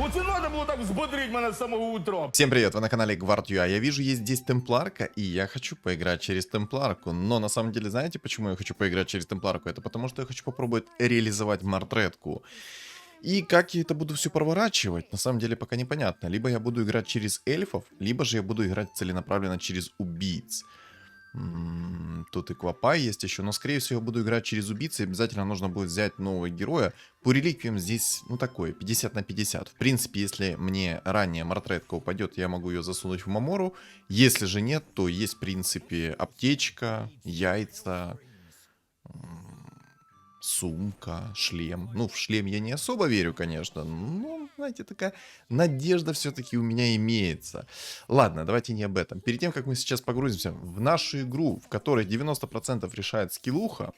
Оце надо было так взбодрить меня с самого утра. Всем привет, вы на канале Гвард.ua. Я вижу, есть здесь темпларка, и я хочу поиграть через темпларку. Но на самом деле, знаете, почему я хочу поиграть через темпларку? Это потому, что я хочу попробовать реализовать мартретку. И как я это буду все проворачивать, на самом деле пока непонятно. Либо я буду играть через эльфов, либо же я буду играть целенаправленно через убийц. Тут и Квапай есть еще, но скорее всего я буду играть через убийцы, и обязательно нужно будет взять нового героя. По реликвиям здесь, ну такое, 50 на 50. В принципе, если мне ранее мартретка упадет, я могу ее засунуть в Мамору. Если же нет, то есть в принципе аптечка, яйца, сумка, шлем. Ну, в шлем я не особо верю, конечно, но, знаете, такая надежда все-таки у меня имеется. Ладно, давайте не об этом. Перед тем, как мы сейчас погрузимся в нашу игру, в которой 90% решает скиллуха,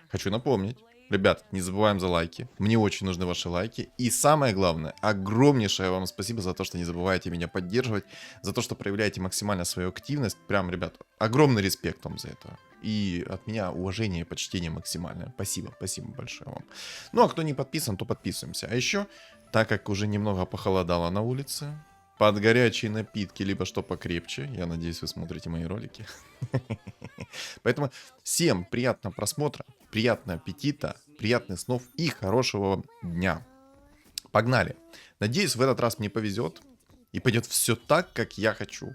хочу напомнить, ребят, не забываем за лайки. Мне очень нужны ваши лайки. И самое главное, огромнейшее вам спасибо за то, что не забываете меня поддерживать, за то, что проявляете максимально свою активность. Прям, ребят, огромный респект вам за это. И от меня уважение и почтение максимальное. Спасибо, спасибо большое вам. Ну, а кто не подписан, то подписываемся. А еще, так как уже немного похолодало на улице, под горячие напитки, либо что покрепче, я надеюсь, вы смотрите мои ролики. Поэтому всем приятного просмотра, приятного аппетита, приятных снов и хорошего дня. Погнали. Надеюсь, в этот раз мне повезет и пойдет все так, как я хочу.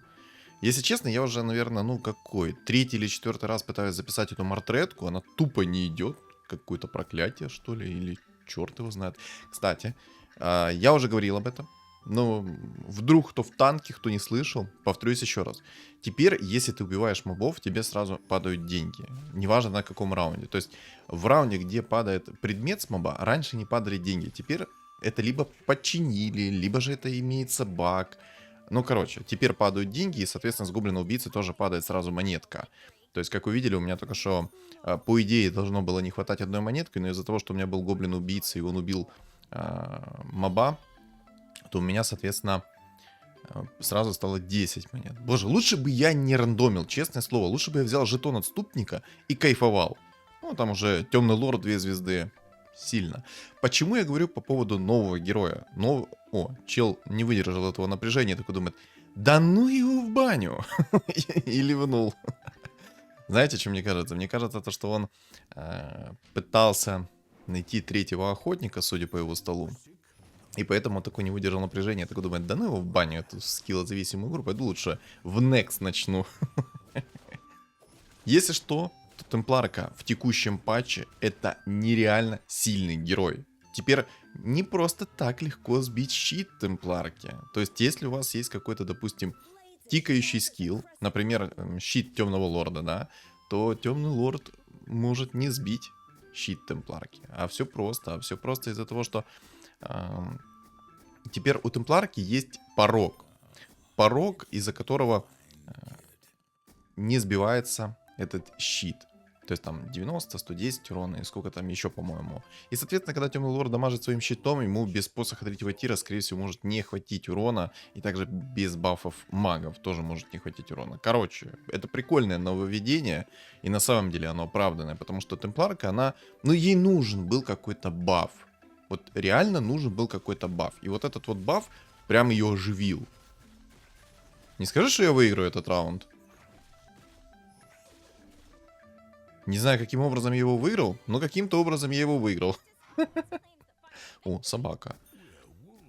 Если честно, я уже, наверное, ну какой, третий или четвертый раз пытаюсь записать эту мартретку, она тупо не идет. Какое-то проклятие, что ли, или черт его знает. Кстати, я уже говорил об этом. Но вдруг кто в танке, кто не слышал, повторюсь еще раз. Теперь, если ты убиваешь мобов, тебе сразу падают деньги. Неважно на каком раунде. То есть в раунде, где падает предмет с моба, раньше не падали деньги. Теперь это либо починили, либо же это имеется баг. Ну, короче, теперь падают деньги, и, соответственно, с гоблина убийцы тоже падает сразу монетка. То есть, как вы видели, у меня только что, по идее, должно было не хватать одной монетки, но из-за того, что у меня был гоблин убийца, и он убил моба, то у меня, соответственно, сразу стало 10 монет. Боже, лучше бы я не рандомил, честное слово. Лучше бы я взял жетон отступника и кайфовал. Ну, там уже темный лорд, 2 звезды. Сильно. Почему я говорю по поводу нового героя? О, чел не выдержал этого напряжения, такой думает, да ну его в баню. И ливнул. Знаете, что мне кажется? Мне кажется, то, что он пытался найти третьего охотника, судя по его столу. И поэтому он такой не выдержал напряжения, такой думает, да ну его в баню, эту скиллозависимую игру, пойду лучше в Next начну. Если что, то темпларка в текущем патче это нереально сильный герой. Теперь не просто так легко сбить щит темпларки. То есть, если у вас есть какой-то, допустим, тикающий скилл, например, щит темного лорда, да, то темный лорд может не сбить щит темпларки. А все просто из-за того, что теперь у темпларки есть порог. Порог, из-за которого не сбивается этот щит. То есть там 90, 110 урона и сколько там еще, по-моему. И, соответственно, когда темный лорд дамажит своим щитом, ему без посоха третьего тира, скорее всего, может не хватить урона. И также без бафов магов тоже может не хватить урона. Короче, это прикольное нововведение. И на самом деле оно оправданное. Потому что темпларка, она... Ну, ей нужен был какой-то баф. Вот реально нужен был какой-то баф. И вот этот вот баф прям ее оживил. Не скажи, что я выиграю этот раунд? Не знаю, каким образом я его выиграл, но каким-то образом я его выиграл. О, собака.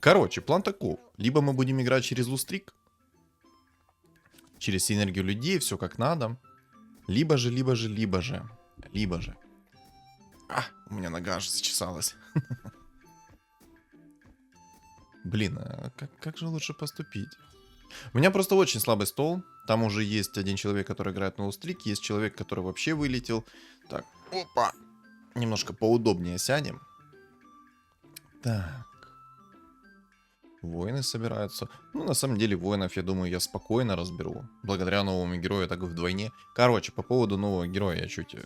Короче, план таков. Либо мы будем играть через лустрик, через синергию людей, все как надо. Либо же. У меня нога аж зачесалась. Блин, а как же лучше поступить? У меня просто очень слабый стол. Там уже есть один человек, который играет на лустрик. Есть человек, который вообще вылетел. Так, опа. Немножко поудобнее сядем. Так. Воины собираются. Ну, на самом деле, воинов, я думаю, я спокойно разберу. Благодаря новому герою, так и вдвойне. Короче, по поводу нового героя я чуть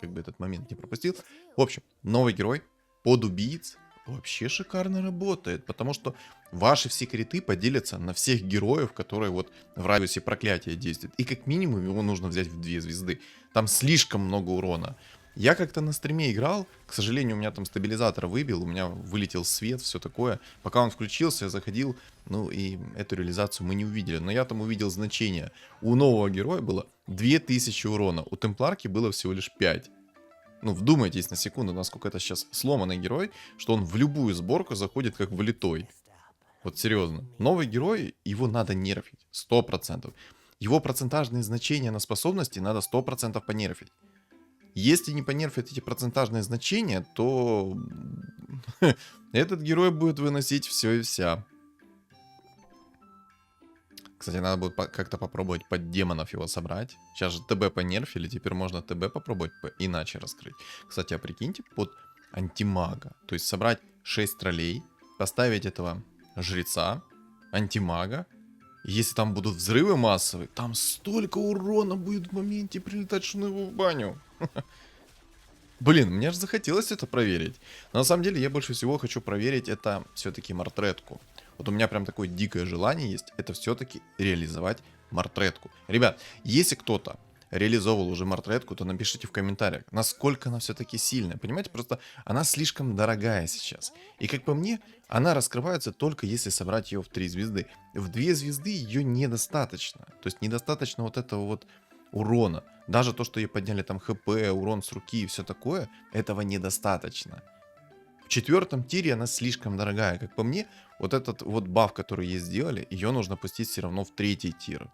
как бы этот момент не пропустил. В общем, новый герой под убийц вообще шикарно работает, потому что ваши все криты поделятся на всех героев, которые вот в радиусе проклятия действуют. И как минимум его нужно взять в 2 звезды. Там слишком много урона. Я как-то на стриме играл, к сожалению, у меня там стабилизатор выбил, у меня вылетел свет, все такое. Пока он включился, я заходил, ну и эту реализацию мы не увидели. Но я там увидел значение. У нового героя было 2000 урона, у темпларки было всего лишь 5. Ну, вдумайтесь на секунду, насколько это сейчас сломанный герой, что он в любую сборку заходит как влитой. Вот серьезно. Новый герой, его надо нерфить. 100%. Его процентажные значения на способности надо 100% понерфить. Если не понерфить эти процентажные значения, то этот герой будет выносить все и вся. Кстати, надо будет как-то попробовать под демонов его собрать. Сейчас же ТБ понерфили, теперь можно ТБ попробовать иначе раскрыть. Кстати, а прикиньте, под антимага. То есть собрать 6 троллей, поставить этого жреца, антимага. И если там будут взрывы массовые, там столько урона будет в моменте прилетать, что на его в баню. Блин, мне же захотелось это проверить. Но на самом деле я больше всего хочу проверить это все-таки мартретку. Вот у меня прям такое дикое желание есть, это все-таки реализовать мартретку. Ребят, если кто-то реализовывал уже мартретку, то напишите в комментариях, насколько она все-таки сильная. Понимаете, просто она слишком дорогая сейчас. И как по мне, она раскрывается только если собрать ее в 3 звезды. В 2 звезды ее недостаточно. То есть недостаточно вот этого вот урона. Даже то, что ей подняли там хп, урон с руки и все такое, этого недостаточно. В 4 тире она слишком дорогая. Как по мне, вот этот вот баф, который ей сделали, ее нужно пустить все равно в 3 тир.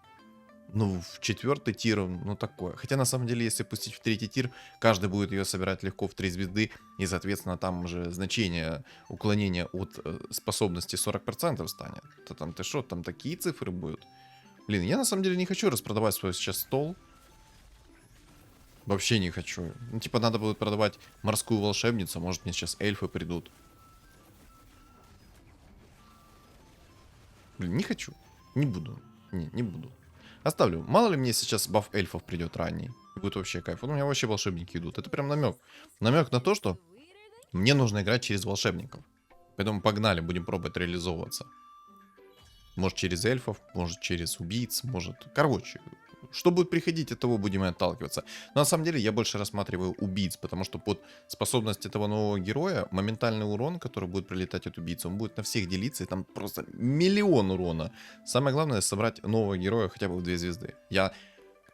Ну, в 4 тир, ну такое. Хотя на самом деле, если пустить в 3 тир, каждый будет ее собирать легко в 3 звезды. И, соответственно, там уже значение уклонения от способности 40% станет. То там ты что, там такие цифры будут? Блин, я на самом деле не хочу распродавать свой сейчас стол. Вообще не хочу. Ну, типа, надо будет продавать морскую волшебницу. Может, мне сейчас эльфы придут. Блин, не хочу. Не буду. Не буду. Оставлю. Мало ли мне сейчас баф эльфов придет ранний. Будет вообще кайф. Вот у меня вообще волшебники идут. Это прям намек. Намек на то, что мне нужно играть через волшебников. Поэтому погнали, будем пробовать реализовываться. Может через эльфов, может через убийц, может... Короче, что будет приходить, от того будем и отталкиваться. Но на самом деле я больше рассматриваю убийц, потому что под способность этого нового героя моментальный урон, который будет прилетать от убийцы, он будет на всех делиться, и там просто миллион урона. Самое главное собрать нового героя хотя бы в 2 звезды. Я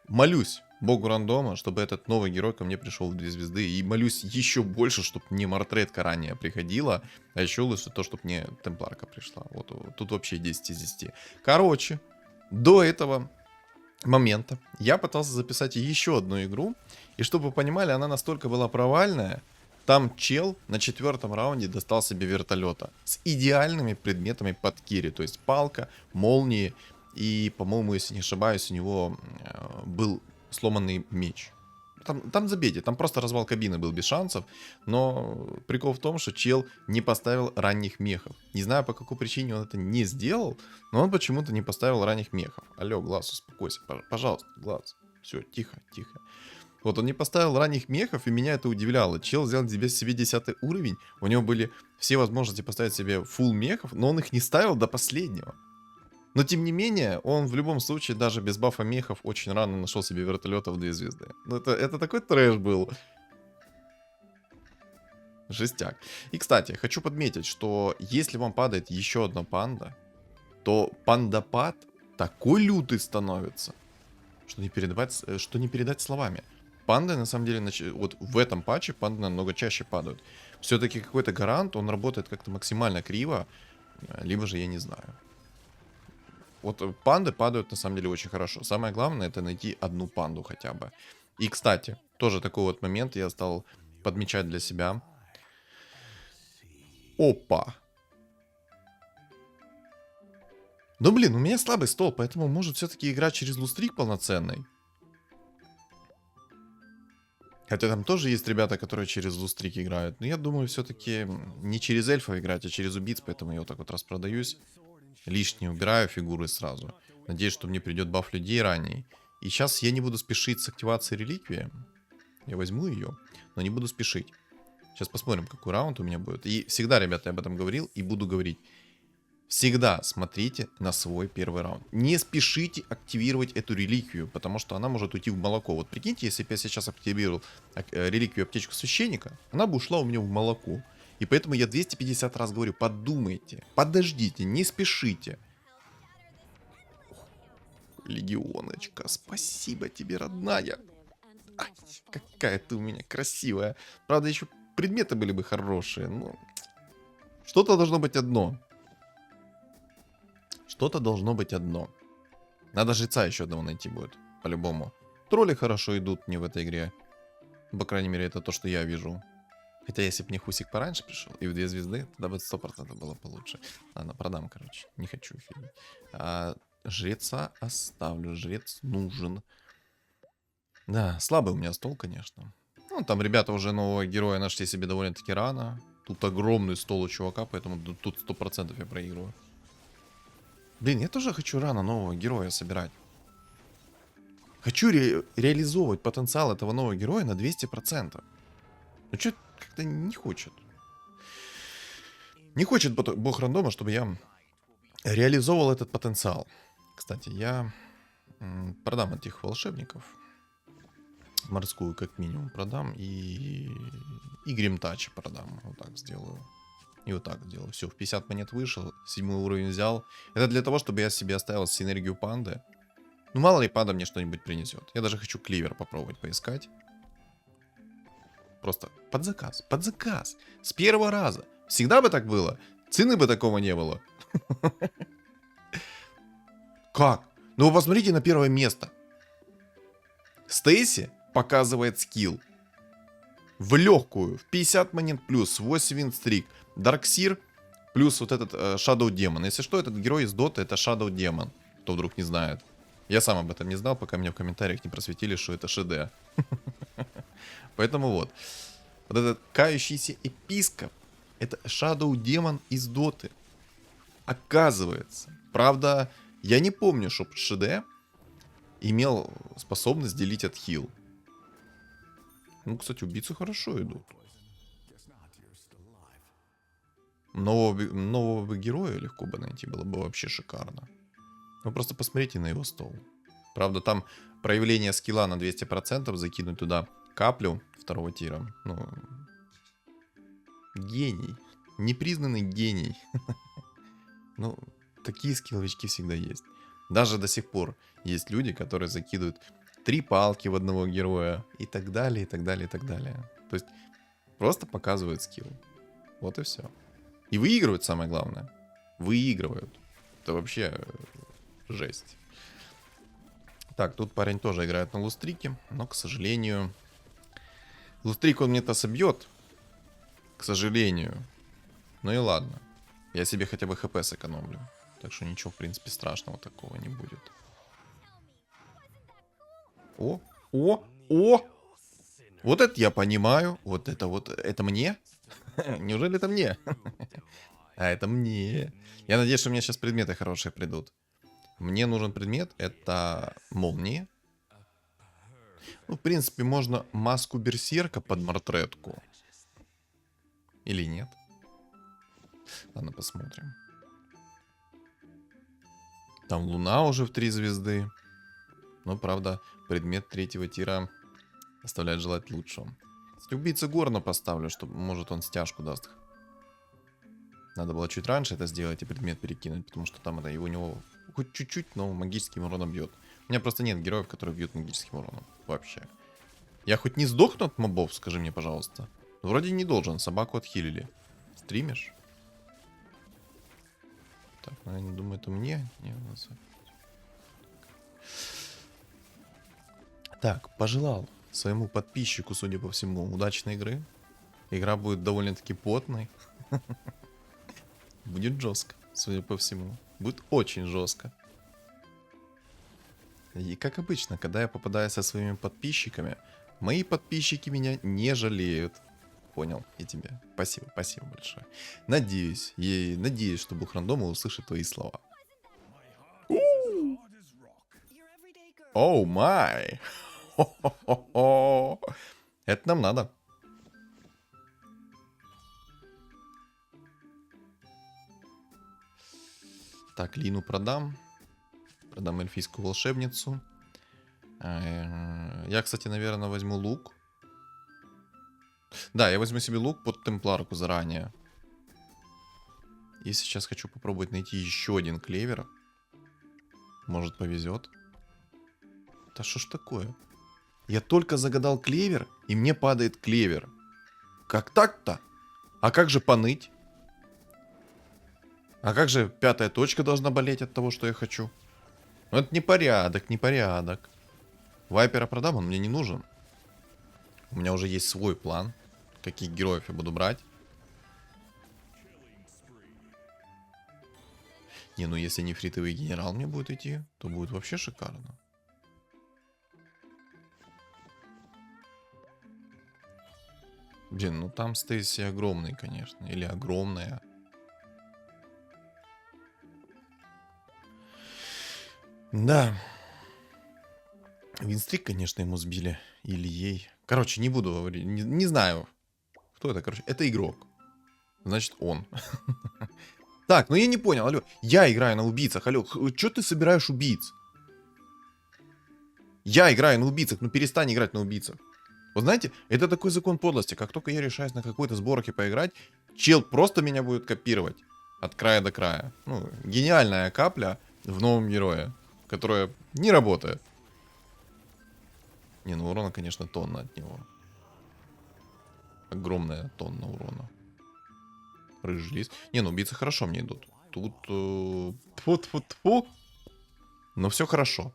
молюсь богу рандома, чтобы этот новый герой ко мне пришел в 2 звезды. И молюсь еще больше, чтобы мне мартретка ранее приходила. А еще лучше то, чтобы мне темпларка пришла. Вот тут вообще 10 из 10. Короче, до этого момента я пытался записать еще одну игру. И чтобы вы понимали, она настолько была провальная. Там чел на 4-м раунде достал себе вертолета с идеальными предметами под кири. То есть палка, молнии. И, по-моему, если не ошибаюсь, у него был сломанный меч. Там забейте, там просто развал кабины был без шансов. Но прикол в том, что чел не поставил ранних мехов. Не знаю, по какой причине он это не сделал, но он почему-то не поставил ранних мехов. Алло, Глаз, успокойся, пожалуйста, Глаз. Все, тихо, тихо. Вот он не поставил ранних мехов, и меня это удивляло. Чел взял себе 10 уровень, у него были все возможности поставить себе фулл мехов, но он их не ставил до последнего. Но тем не менее, он в любом случае, даже без бафа мехов, очень рано нашел себе вертолета в 2 звезды. Ну это такой трэш был. Жестяк. И, кстати, хочу подметить, что если вам падает еще одна панда, то пандапад такой лютый становится, что не передать словами. Панды, на самом деле, вот в этом патче панды намного чаще падают. Все-таки какой-то гарант, он работает как-то максимально криво, либо же я не знаю. Вот панды падают на самом деле очень хорошо. Самое главное это найти одну панду хотя бы. И, кстати, тоже такой вот момент я стал подмечать для себя. Опа. Ну блин, у меня слабый стол, поэтому может все-таки играть через лустрик полноценный. Хотя там тоже есть ребята, которые через лустрик играют. Но я думаю, все-таки не через эльфа играть, а через убийц, поэтому я вот так вот распродаюсь. Лишнее убираю фигуры сразу. Надеюсь, что мне придет баф людей ранее. И сейчас я не буду спешить с активацией реликвии. Я возьму ее, но не буду спешить. Сейчас посмотрим, какой раунд у меня будет. И всегда, ребята, я об этом говорил и буду говорить. Всегда смотрите на свой первый раунд. Не спешите активировать эту реликвию, потому что она может уйти в молоко. Вот прикиньте, если бы я сейчас активировал реликвию аптечку священника, она бы ушла у меня в молоко. И поэтому я 250 раз говорю, подумайте, подождите, не спешите. Легионочка, спасибо тебе, родная. Ай, какая ты у меня красивая. Правда, еще предметы были бы хорошие, но... Что-то должно быть одно. Что-то должно быть одно. Надо жреца еще одного найти будет, по-любому. Тролли хорошо идут мне в этой игре. По крайней мере, это то, что я вижу. Хотя, если бы мне Хусик пораньше пришел, и в 2 звезды, тогда бы 100% было получше. Ладно, продам, короче. Не хочу фигню. Жреца оставлю. Жрец нужен. Да, слабый у меня стол, конечно. Ну, там ребята уже нового героя нашли себе довольно-таки рано. Тут огромный стол у чувака, поэтому тут 100% я проигрываю. Блин, я тоже хочу рано нового героя собирать. Хочу реализовывать потенциал этого нового героя на 200%. Ну, что как-то не хочет. Не хочет бог рандома, чтобы я реализовывал этот потенциал. Кстати, я продам этих волшебников. Морскую как минимум продам. И Гримтача продам. Вот так сделаю. И вот так сделаю. Все, в 50 монет вышел. 7 уровень взял. Это для того, чтобы я себе оставил синергию панды. Ну, мало ли панда мне что-нибудь принесет. Я даже хочу кливер попробовать поискать. Просто под заказ. Под заказ. С первого раза. Всегда бы так было. Цены бы такого не было. Как? Ну вы посмотрите на первое место. Стейси показывает скилл. В легкую. В 50 монет плюс. 8 винстрик. Дарксир плюс вот этот Shadow Demon. Если что, этот герой из Доты это Shadow Demon. Кто вдруг не знает. Я сам об этом не знал, пока мне в комментариях не просветили, что это ШД. Поэтому вот. Вот этот кающийся епископ. Это Shadow Demon из Доты. Оказывается. Правда, я не помню, чтоб ШД имел способность делить от хил. Ну, кстати, убийцы хорошо идут. Нового бы героя легко бы найти, было бы вообще шикарно. Вы просто посмотрите на его стол. Правда, там проявление скилла на 200%, закинуть туда каплю второго тира. Ну, гений. Непризнанный гений. Ну, такие скилловички всегда есть. Даже до сих пор есть люди, которые закидывают 3 палки в одного героя и так далее, и так далее, и так далее. То есть просто показывают скилл. Вот и все. И выигрывают, самое главное. Выигрывают. Это вообще жесть. Так, тут парень тоже играет на лустрике, но, к сожалению... Лустрик он мне-то собьет, к сожалению. Ну и ладно. Я себе хотя бы хп сэкономлю. Так что ничего, в принципе, страшного такого не будет. О, о, о! Вот это я понимаю. Вот, это мне? Неужели это мне? А это мне. Я надеюсь, что у меня сейчас предметы хорошие придут. Мне нужен предмет, это молнии. Ну, в принципе, можно маску берсерка под мортретку. Или нет? Ладно, посмотрим. Там луна уже в 3 звезды. Но, правда, предмет 3-го тира оставляет желать лучшего. Кстати, убийцу Горна поставлю, чтобы, может, он стяжку даст. Надо было чуть раньше это сделать и предмет перекинуть, потому что там это у него хоть чуть-чуть, но магическим уроном бьет. У меня просто нет героев, которые бьют магическим уроном. Вообще. Я хоть не сдохну от мобов, скажи мне, пожалуйста. Вроде не должен, собаку отхилили. Стримишь? Так, ну я не думаю, это мне. Нет, так, пожелал своему подписчику, судя по всему, удачной игры. Игра будет довольно-таки потной. Будет жестко, судя по всему. Будет очень жестко. И как обычно, когда я попадаю со своими подписчиками, мои подписчики меня не жалеют. Понял, и тебе. Спасибо, спасибо большое. Надеюсь, что Бог рандома услышит твои слова. Оу май! Это нам надо. Так, Лину продам. Продам эльфийскую волшебницу. Я, кстати, наверное, возьму лук. Да, я возьму себе лук под темпларку заранее. И сейчас хочу попробовать найти еще один клевер. Может, повезет. Да что ж такое? Я только загадал клевер, и мне падает клевер. Как так-то? А как же поныть? А как же 5-я точка должна болеть от того, что я хочу? Ну это непорядок, непорядок. Вайпера продам, он мне не нужен. У меня уже есть свой план, каких героев я буду брать. Не, ну если нефритовый генерал мне будет идти, то будет вообще шикарно. Блин, ну там Стейси огромный, конечно. Или огромная. Да. Винстрик, конечно, ему сбили. Или ей. Короче, не буду говорить. Не знаю. Кто это, короче? Это игрок. Значит, он. Так, ну я не понял, алло. Я играю на убийцах, алло. Чё ты собираешь убийц? Я играю на убийцах, ну перестань играть на убийцах. Вы знаете, это такой закон подлости. Как только я решаюсь на какой-то сборке поиграть, чел просто меня будет копировать. От края до края. Ну, гениальная капля в новом герое, которая не работает. Не, ну урона, конечно, тонна от него. Огромная тонна урона. Рыжий лис. Не, ну убийцы хорошо мне идут. Тут... Тьфу-тьфу-тьфу. Но все хорошо.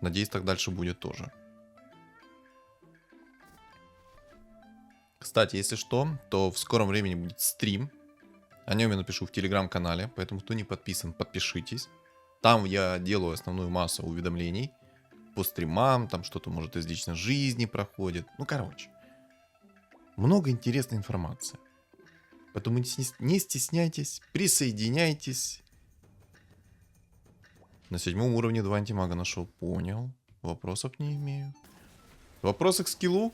Надеюсь, так дальше будет тоже. Кстати, если что, то в скором времени будет стрим. О нем я напишу в телеграм-канале. Поэтому, кто не подписан, подпишитесь. Там я делаю основную массу уведомлений. По стримам, там что-то, может, из личной жизни проходит. Ну, короче. Много интересной информации. Поэтому не стесняйтесь, присоединяйтесь. На 7-м уровне 2 антимага нашел. Понял. Вопросов не имею. Вопросы к скиллу?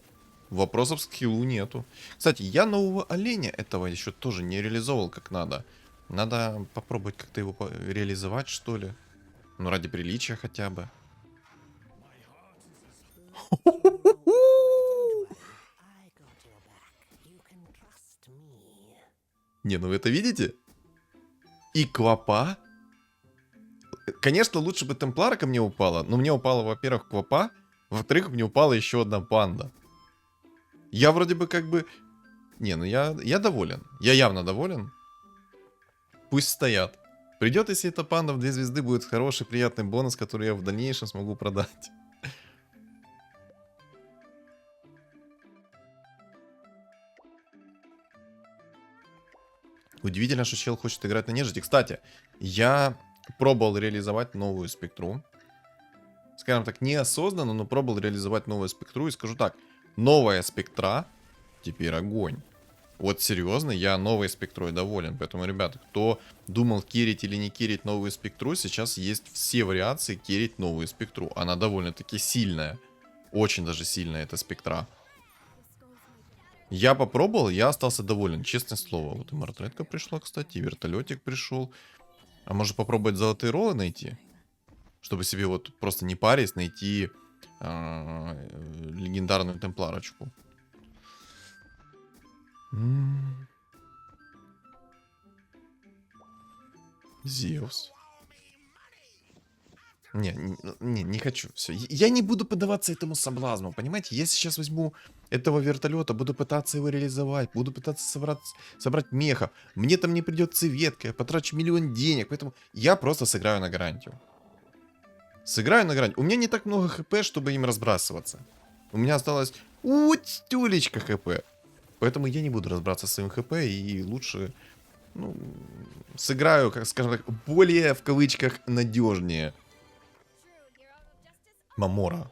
Вопросов к скиллу нету. Кстати, я нового оленя этого еще тоже не реализовал как надо. Надо попробовать как-то его реализовать, что ли. Ну, ради приличия хотя бы. Не, ну вы это видите? И квапа? Конечно, лучше бы темплара ко мне упала. Но мне упала, во-первых, квапа. Во-вторых, мне упала еще одна панда. Я вроде бы как бы... Не, ну я доволен. Я явно доволен. Пусть стоят. Придет, если эта панда в 2 звезды, будет хороший, приятный бонус, который я в дальнейшем смогу продать. Удивительно, что чел хочет играть на нежити. Кстати, я пробовал реализовать новую спектру. Скажем так, неосознанно, но пробовал реализовать новую спектру. И скажу так, новая спектра теперь огонь. Вот серьезно, я новой спектрой доволен. Поэтому, ребята, кто думал кирить или не кирить новую спектру, сейчас есть все вариации кирить новую спектру. Она довольно-таки сильная. Очень даже сильная эта спектра. Я попробовал, я остался доволен, честное слово. Вот и мартретка пришла, кстати, и вертолетик пришел. А может попробовать золотые роллы найти? Чтобы себе вот просто не парясь найти легендарную темпларочку. Зевс. Не хочу. Все. Я не буду поддаваться этому соблазну. Понимаете, я сейчас возьму этого вертолета, буду пытаться его реализовать, буду пытаться собрать меха. Мне там не придется ветка, я потрачу миллион денег. Поэтому я просто сыграю на гарантию. Сыграю на гарантию. У меня не так много хп, чтобы им разбрасываться. У меня осталось тюлечка хп. Поэтому я не буду разбираться с своим хп и лучше, ну, сыграю, как скажем так, более в кавычках надежнее. Мамора.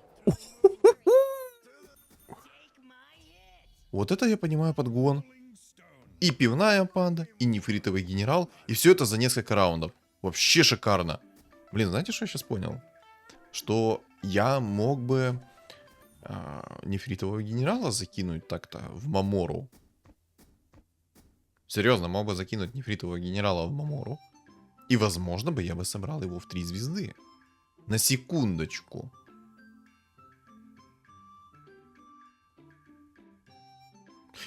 Вот это я понимаю подгон. И пивная панда, и нефритовый генерал, и все это за несколько раундов. Вообще шикарно. Блин, знаете, что я сейчас понял? Что я мог бы нефритового генерала закинуть так-то в Мамору. Серьезно, мог бы закинуть нефритового генерала в Мамору. И, возможно, бы я бы собрал его в 3 звезды. На секундочку.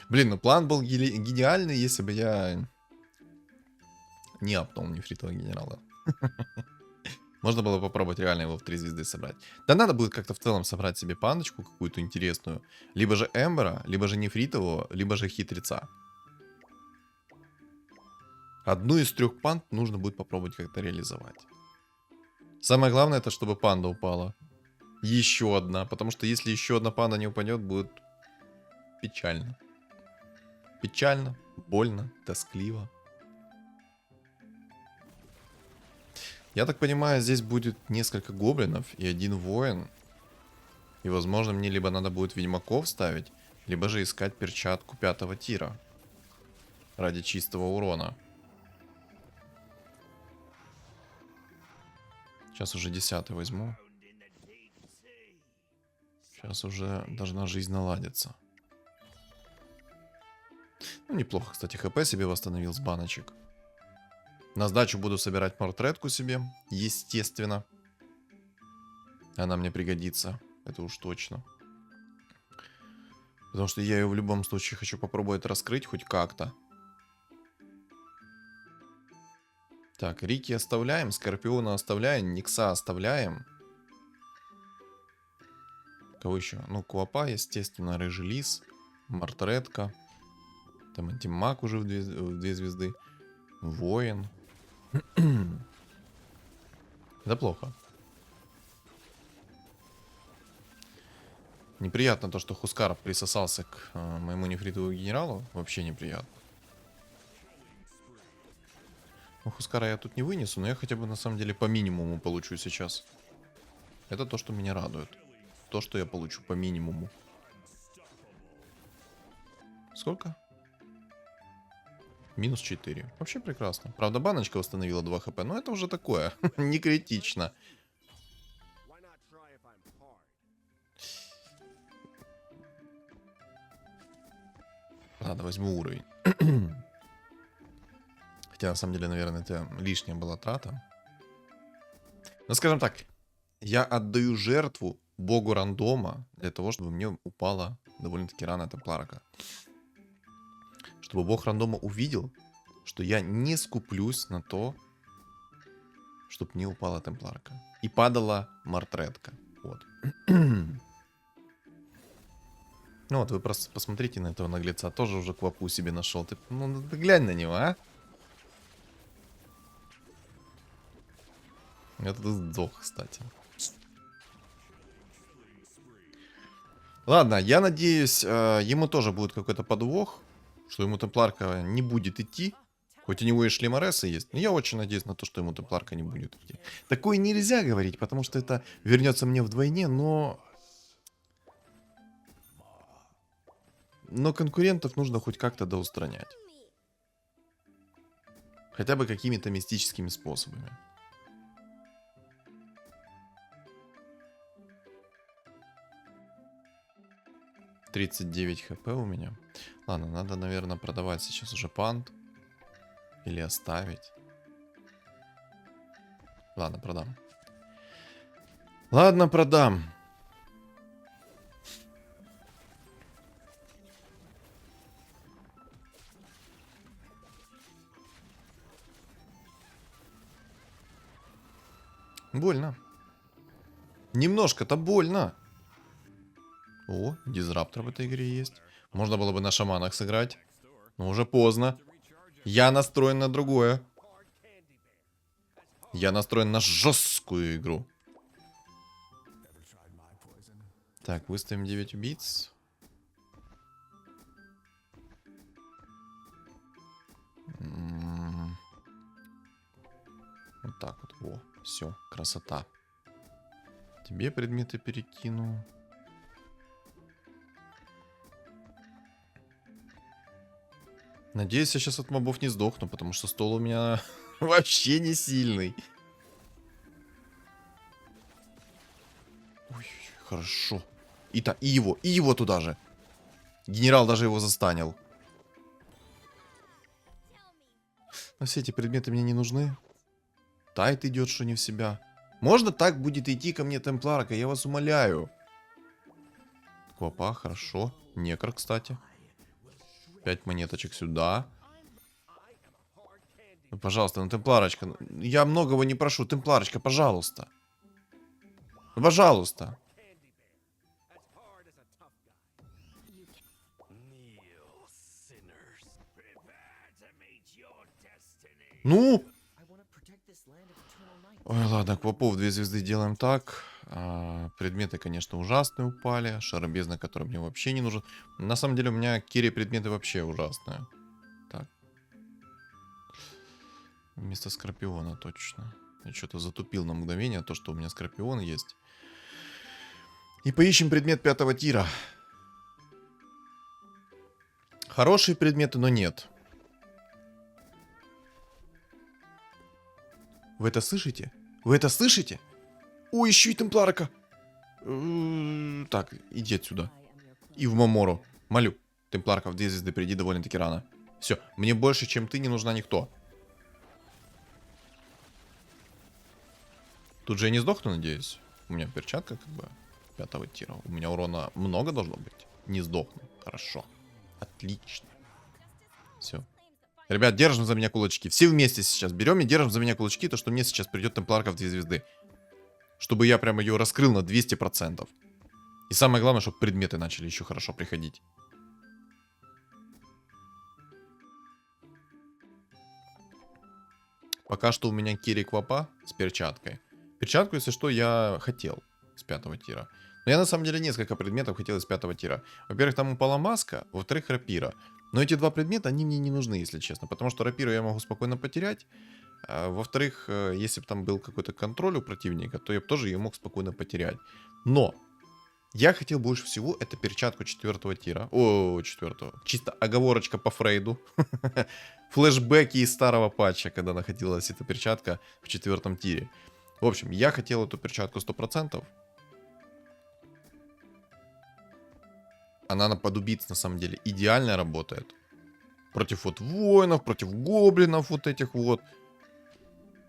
Блин, ну план был гениальный, если бы я не апнул нефритового генерала. Можно было попробовать реально его в 3 звезды собрать. Да надо будет как-то в целом собрать себе пандочку какую-то интересную. Либо же Эмбера, либо же нефритового, либо же хитреца. Одну из 3 панд нужно будет попробовать как-то реализовать. Самое главное, это чтобы панда упала. Еще одна. Потому что если еще одна панда не упадет, будет печально. Печально, больно, тоскливо. Я так понимаю, здесь будет несколько гоблинов и 1 воин. И, возможно, мне либо надо будет ведьмаков ставить, либо же искать перчатку 5-го тира. Ради чистого урона. Сейчас уже 10-й возьму. Сейчас уже должна жизнь наладиться. Ну, неплохо, кстати, хп себе восстановил с баночек. На сдачу буду собирать портретку себе, естественно. Она мне пригодится, это уж точно. Потому что я ее в любом случае хочу попробовать раскрыть хоть как-то. Так, Рики оставляем, Скорпиона оставляем, Никса оставляем. Кого еще? Ну, Куапа, естественно, Рыжий Лис, Мартретка. Там антимаг уже в 2 звезды. Воин. Это плохо. Неприятно то, что Хускар присосался к моему нефритовому генералу. Вообще неприятно. Ну, Хускара я тут не вынесу, но я хотя бы на самом деле по минимуму получу сейчас. Это то, что меня радует. То, что я получу по минимуму. Сколько? Минус 4. Вообще прекрасно. Правда, баночка восстановила 2 хп, но это уже такое. Не критично. Ладно, возьму уровень. Хотя, на самом деле, наверное, это лишняя была трата. Но, скажем так, я отдаю жертву богу рандома для того, чтобы мне упала довольно-таки рано темпларка. Чтобы бог рандома увидел, что я не скуплюсь на то, чтобы мне упала темпларка. И падала мартретка. Вот. Ну вот, вы просто посмотрите на этого наглеца. Тоже уже квапу себе нашел. Ты, ну, ты глянь на него, а? Это сдох, кстати. Ладно, я надеюсь, ему тоже будет какой-то подвох. Что ему темпларка не будет идти. Хоть у него и шлеморесы есть. Но я очень надеюсь на то, что ему темпларка не будет идти. Такое нельзя говорить, потому что это вернется мне вдвойне, но... Но конкурентов нужно хоть как-то доустранять. Хотя бы какими-то мистическими способами. $39 хп у меня. Ладно, надо, наверное, продавать сейчас уже пант. Или оставить. Ладно, продам. Ладно, продам. Больно. Немножко-то больно. О, дизраптор в этой игре есть. Можно было бы на шаманах сыграть. Но уже поздно. Я настроен на другое. Я настроен на жесткую игру. Так, выставим 9 убийц. Вот так вот. Во, все, красота. Тебе предметы перекину. Надеюсь, я сейчас от мобов не сдохну, потому что стол у меня вообще не сильный. Ой, хорошо. И его туда же. Генерал даже его застанил. Но все эти предметы мне не нужны. Тайт идет, что не в себя. Можно так будет идти ко мне темпларка, я вас умоляю. Квапа, хорошо. Некр, кстати. 5 монеточек сюда. Ну, пожалуйста, ну темпларочка. Я многого не прошу. Темпларочка, пожалуйста. Ну, пожалуйста. Ну! Ой, ладно, Квапов 2 звезды делаем так. Предметы, конечно, ужасные упали. Шаробезна, который мне вообще не нужен. На самом деле у меня керри предметы вообще ужасные. Так. Вместо Скорпиона, точно. Я что-то затупил на мгновение, то, что у меня Скорпион есть. И поищем предмет 5-го тира. Хорошие предметы, но нет. Вы это слышите? Вы это слышите? Ой, еще и темпларка. Так, иди отсюда. И в Мамору. Молю. Темпларка в 2 звезды, приди довольно-таки рано. Все, мне больше, чем ты, не нужна никто. Тут же я не сдохну, надеюсь. У меня перчатка как бы 5-го тира. У меня урона много должно быть. Не сдохну. Хорошо. Отлично. Все. Ребят, держим за меня кулачки. Все вместе сейчас берем и держим за меня кулачки, то что мне сейчас придет темпларка в 2 звезды. Чтобы я прямо ее раскрыл на 200%. И самое главное, чтобы предметы начали еще хорошо приходить. Пока что у меня керри Квапа с перчаткой. Перчатку, если что, я хотел с 5-го тира. Но я на самом деле несколько предметов хотел из 5-го тира. Во-первых, там упала маска, во-вторых, рапира. Но эти 2 предмета, они мне не нужны, если честно. Потому что рапиру я могу спокойно потерять. Во-вторых, если бы там был какой-то контроль у противника, то я бы тоже ее мог спокойно потерять. Но я хотел больше всего это перчатку 4-го тира. О, 4-го. Чисто оговорочка по Фрейду. Флэшбэки из старого патча, когда находилась эта перчатка в 4-м тире. В общем, я хотел эту перчатку 100%. Она на подубийц на самом деле идеально работает. Против вот воинов, против гоблинов вот этих вот.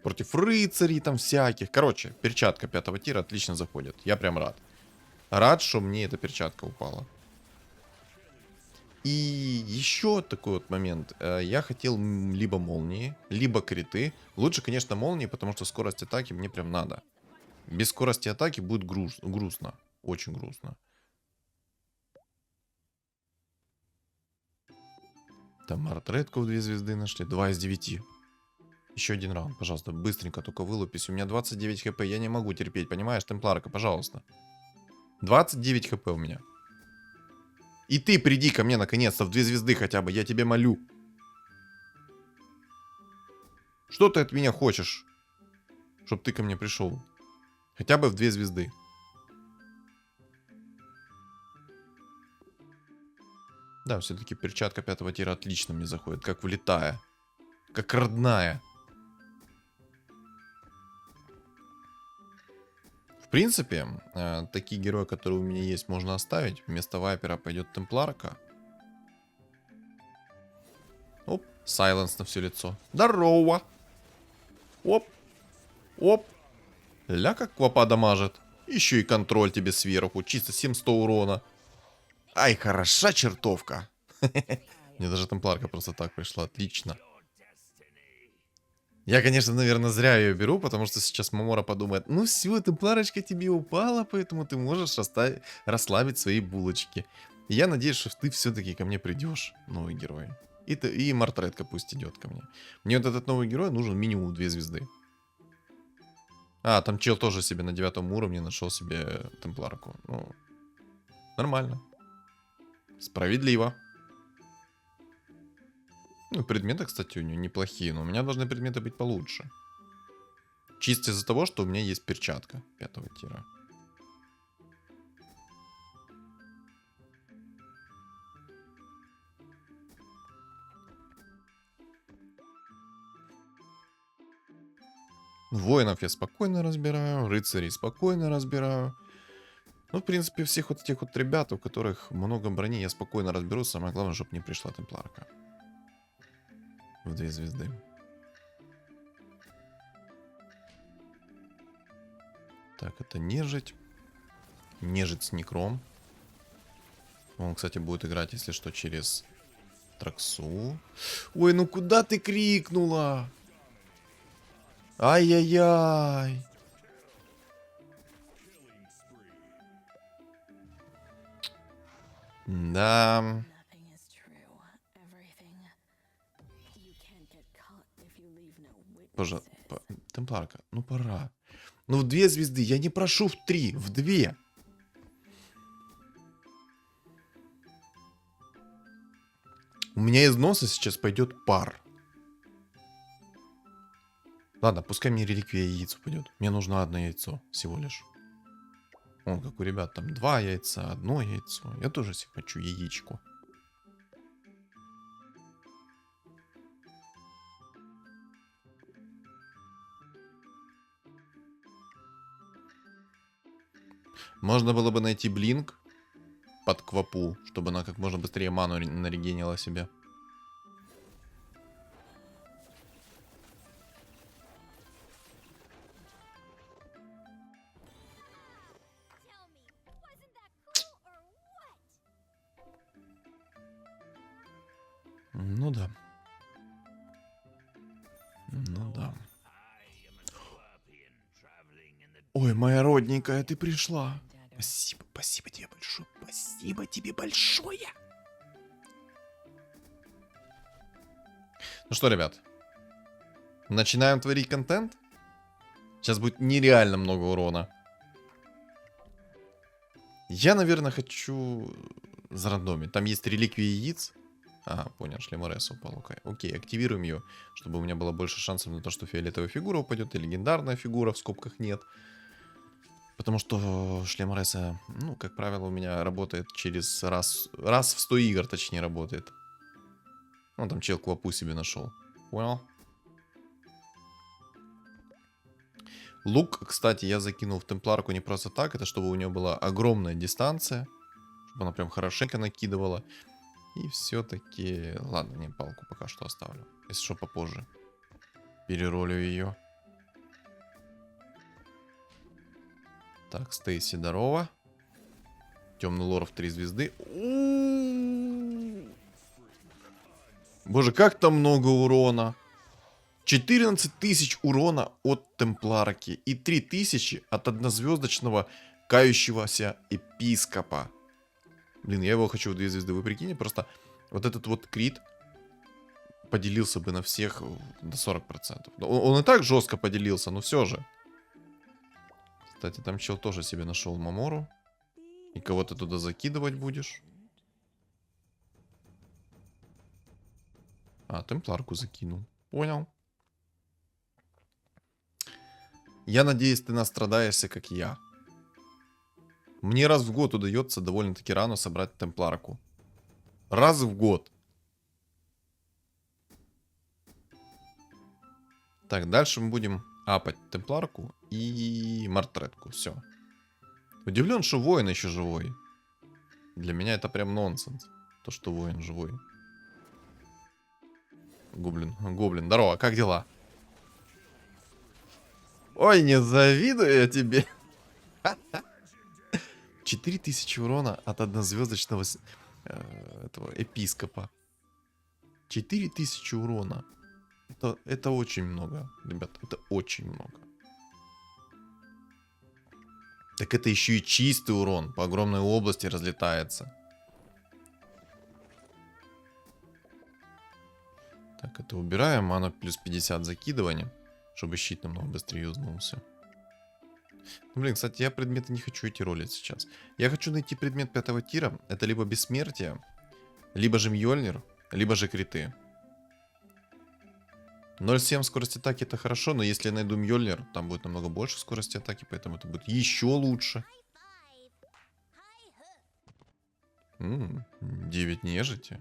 Против рыцарей там всяких. Короче, перчатка 5-го тира отлично заходит. Я прям рад. Рад, что мне эта перчатка упала. И еще такой вот момент. Я хотел либо молнии, либо криты. Лучше, конечно, молнии, потому что скорость атаки мне прям надо. Без скорости атаки будет грустно. Очень грустно. Там Мартредку в 2 звезды нашли. 2 из 9. Еще один раунд, пожалуйста. Быстренько только вылупись. У меня 29 хп. Я не могу терпеть, понимаешь, темпларка, пожалуйста. 29 хп у меня. И ты приди ко мне наконец-то в 2 звезды хотя бы. Я тебе молю. Что ты от меня хочешь? Чтоб ты ко мне пришел. Хотя бы в 2 звезды. Да, все-таки перчатка 5-го тира отлично мне заходит. Как влетая. Как родная. В принципе, такие герои, которые у меня есть, можно оставить. Вместо Вайпера пойдет Темпларка. Оп, сайленс на все лицо. Здорово. Оп, оп. Ля, как Квапа дамажит. Еще и контроль тебе сверху. Чисто 700 урона. Ай, хороша чертовка. Мне даже темпларка просто так пришла. Отлично. Я, конечно, наверное, зря ее беру, потому что сейчас Мамора подумает, ну все, темпларочка тебе упала, поэтому ты можешь расслабить свои булочки. И я надеюсь, что ты все-таки ко мне придешь, новый герой. И Мартредка пусть идет ко мне. Мне вот этот новый герой нужен минимум 2 звезды. А, там чел тоже себе на 9 уровне нашел себе темпларку. Ну, нормально. Справедливо. Ну, предметы, кстати, у нее неплохие, но у меня должны предметы быть получше. Чисто из-за того, что у меня есть перчатка 5-го тира. Воинов я спокойно разбираю, рыцарей спокойно разбираю. Ну, в принципе, всех вот этих вот ребят, у которых много брони, я спокойно разберу. Самое главное, чтобы не пришла темпларка. В 2 звезды. Так, это нежить. Нежить с некром. Он, кстати, будет играть, если что, через Траксу. Ой, ну куда ты крикнула? Ай-яй-яй. Да. Nothing is true. Everything. You can't get caught if you leave no Боже, witnesses. Темпларка, ну пора. Ну в 2 звезды, я не прошу в 3, в 2. У меня из носа сейчас пойдет пар. Ладно, пускай мне реликвия яиц упадет. Мне нужно одно яйцо всего лишь. Вон, как у ребят, там 2 яйца, 1 яйцо. Я тоже себе хочу яичку. Можно было бы найти блинк под квапу, чтобы она как можно быстрее ману нарегенила себе. Ну да. Ну да. Ой, моя родненькая, ты пришла. Спасибо, спасибо тебе большое. Спасибо тебе большое. Ну что, ребят. Начинаем творить контент. Сейчас будет нереально много урона. Я, наверное, хочу зарандомить. Там есть реликвия яиц. А, понял, шлем РС упал. Окей, активируем ее, чтобы у меня было больше шансов на то, что фиолетовая фигура упадет, и легендарная фигура в скобках нет. Потому что шлем РС, ну, как правило, у меня работает через раз в 100 игр, точнее, работает. Ну, там чел квапу себе нашел. Понял? Лук, кстати, я закинул в темпларку не просто так, это чтобы у нее была огромная дистанция, чтобы она прям хорошенько накидывала. И все-таки... Ладно, не, палку пока что оставлю. Если что, попозже. Переролю ее. Так, Стейси, здорово. Темный лоров 3 звезды. Боже, как там много урона. 14 тысяч урона от темпларки. И 3000 от однозвездочного кающегося епископа. Блин, я его хочу в 2 звезды, вы прикиньте, просто вот этот вот крит поделился бы на всех до 40%. Он и так жестко поделился, но все же. Кстати, там чел тоже себе нашел Мамору. И кого ты туда закидывать будешь? А, темпларку закинул. Понял. Я надеюсь, ты настрадаешься, как я. Мне раз в год удается довольно-таки рано собрать темпларку. Раз в год. Так, дальше мы будем апать темпларку и мартретку. Все. Удивлен, что воин еще живой. Для меня это прям нонсенс. То, что воин живой. Гоблин, здорово, как дела? Ой, не завидую я тебе. 4000 урона от однозвездочного этого епископа. 4000 урона. Это очень много, ребят, это очень много. Так это еще и чистый урон по огромной области разлетается. Так, это убираем. Мана плюс 50 закидывания, чтобы щит намного быстрее юзнулся. Ну, блин, кстати, я предметы не хочу эти ролить сейчас. Я хочу найти предмет 5-го тира. Это либо бессмертие, либо же Мьёльнир, либо же криты. 0,7 скорость атаки это хорошо, но если я найду Мьёльнир, там будет намного больше скорости атаки, поэтому это будет еще лучше. 9 нежити.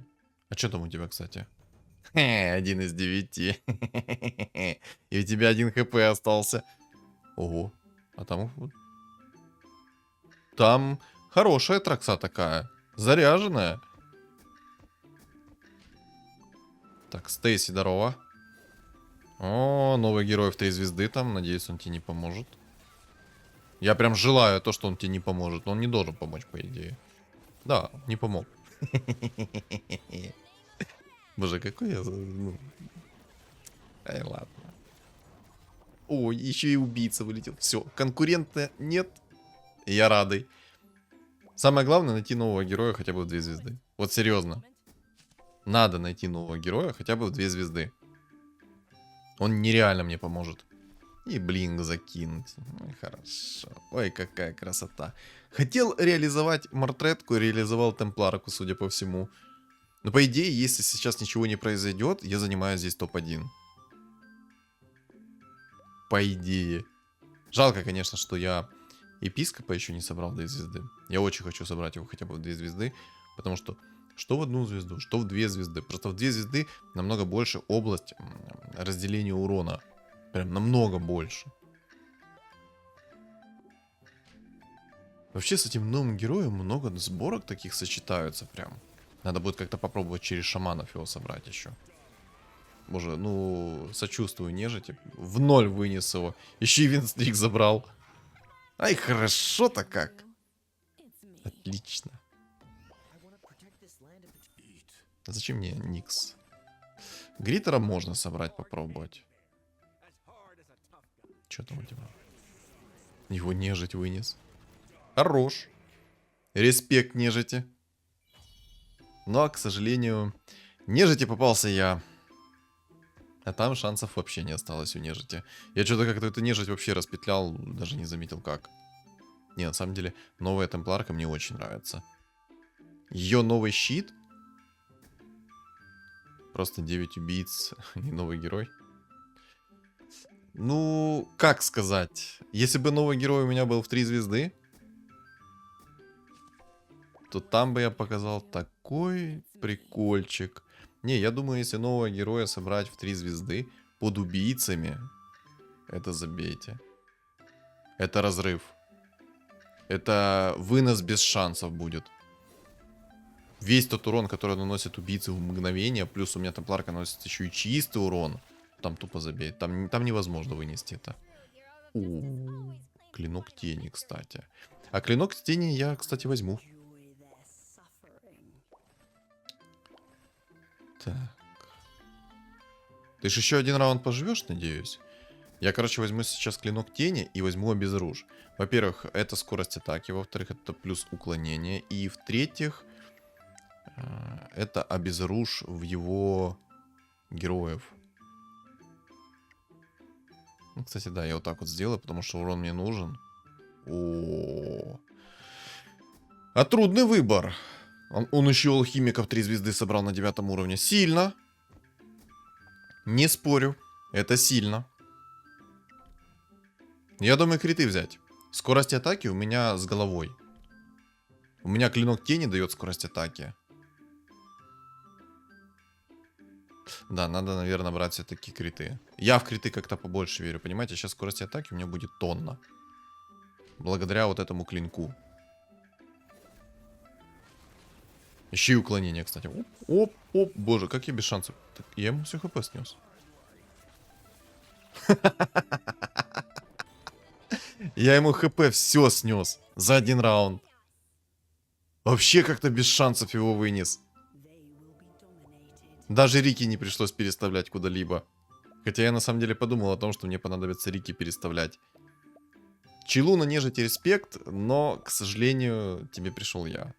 А что там у тебя, кстати? 1 из 9. И у тебя 1 хп остался. Ого. А там хорошая тракса такая. Заряженная. Так, Стейси, здорово. О, новый герой в 3 звезды там. Надеюсь, он тебе не поможет. Я прям желаю то, что он тебе не поможет. Но он не должен помочь, по идее. Да, не помог. Боже, какой я... Ну... Ай, ладно. Ой, еще и убийца вылетел. Все, конкурента нет. Я радый. Самое главное найти нового героя хотя бы в 2 звезды. Вот серьезно. Надо найти нового героя хотя бы в 2 звезды. Он нереально мне поможет. И блинк закинуть. Ой, хорошо. Ой, какая красота. Хотел реализовать Мортретку, реализовал Темпларку, судя по всему. Но по идее, если сейчас ничего не произойдет, я занимаю здесь топ-1. По идее. Жалко, конечно, что я епископа еще не собрал в 2 звезды. Я очень хочу собрать его хотя бы в 2 звезды. Потому что в 1 звезду, что в 2 звезды. Просто в 2 звезды намного больше область разделения урона. Прям намного больше. Вообще с этим новым героем много сборок таких сочетаются прям. Надо будет как-то попробовать через шаманов его собрать еще. Боже, ну, сочувствую нежити. В 0 вынес его. Еще и винстрик забрал. Ай, хорошо-то как. It's me. Отлично. А зачем мне Никс? Гритера можно собрать, попробовать. Что там у тебя? Его нежить вынес. Хорош. Респект нежити. Но, к сожалению, нежити попался я. А там шансов вообще не осталось у нежити. Я что-то как-то эту нежить вообще распетлял, даже не заметил как. Не, на самом деле, новая темпларка мне очень нравится. Ее новый щит. Просто 9 убийц и новый герой. Ну, как сказать. Если бы новый герой у меня был в 3 звезды, то там бы я показал такой прикольчик. Не, я думаю, если нового героя собрать в 3 звезды под убийцами, это забейте. Это разрыв. Это вынос без шансов будет. Весь тот урон, который наносит убийцы в мгновение, плюс у меня темпларка наносит еще и чистый урон. Там тупо забей. Там невозможно вынести это. Клинок тени, кстати. А клинок тени я, кстати, возьму. Так. Ты же еще 1 раунд поживешь, надеюсь? Я, короче, возьму сейчас клинок тени и возьму обезруж. Во-первых, это скорость атаки. Во-вторых, это плюс уклонение. И в-третьих, это обезруж в его героев. Ну, кстати, да, я вот так вот сделаю, потому что урон мне нужен. О, а трудный выбор. Он еще алхимиков 3 звезды собрал на 9 уровне. Сильно. Не спорю. Это сильно. Я думаю, криты взять. Скорость атаки у меня с головой. У меня клинок тени дает скорость атаки. Да, надо, наверное, брать все-таки криты. Я в криты как-то побольше верю, понимаете? Сейчас скорость атаки у меня будет тонна. Благодаря вот этому клинку. Еще и уклонение, кстати. Оп, оп, оп. Боже, как я без шансов. Так, я ему все хп снес. Я ему хп все снес. За 1 раунд. Вообще как-то без шансов его вынес. Даже Рики не пришлось переставлять куда-либо. Хотя я на самом деле подумал о том, что мне понадобится Рики переставлять. Чилу на нежити респект, но, к сожалению, тебе пришел я.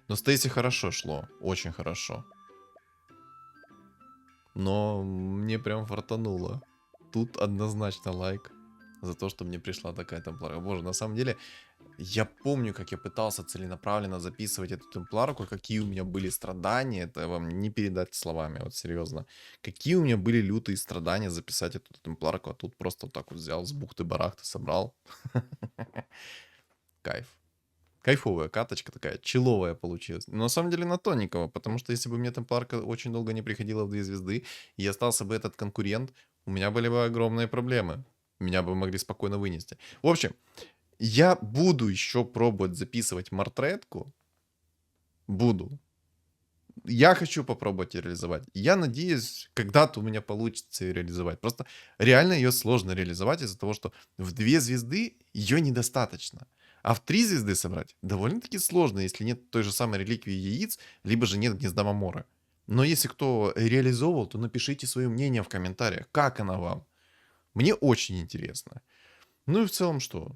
Но Стейси хорошо шло, очень хорошо. Но мне прям фартануло. Тут однозначно лайк за то, что мне пришла такая темпларка. Боже, на самом деле, я помню, как я пытался целенаправленно записывать эту темпларку, какие у меня были страдания, это вам не передать словами, вот серьезно. Какие у меня были лютые страдания записать эту темпларку, а тут просто вот так вот взял, с бухты-барахты собрал. Кайф. Кайфовая каточка такая, чиловая получилась. Но на самом деле на тоненького, потому что если бы мне темпларка очень долго не приходила в 2 звезды, и остался бы этот конкурент, у меня были бы огромные проблемы. Меня бы могли спокойно вынести. В общем, я буду еще пробовать записывать Мортретку. Буду. я хочу попробовать ее реализовать. Я надеюсь, когда-то у меня получится ее реализовать. Просто реально ее сложно реализовать из-за того, что в 2 звезды ее недостаточно. А в 3 звезды собрать довольно-таки сложно, если нет той же самой реликвии яиц, либо же нет гнезда Маморы. Но если кто реализовывал, то напишите свое мнение в комментариях, как она вам. Мне очень интересно. Ну и в целом что?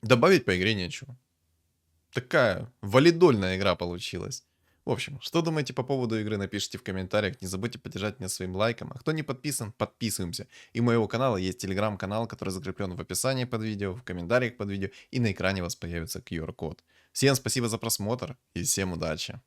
Добавить по игре нечего. Такая валидольная игра получилась. В общем, что думаете по поводу игры, напишите в комментариях. Не забудьте поддержать меня своим лайком. А кто не подписан, подписываемся. И у моего канала есть телеграм-канал, который закреплен в описании под видео, в комментариях под видео. И на экране у вас появится QR-код. Всем спасибо за просмотр и всем удачи.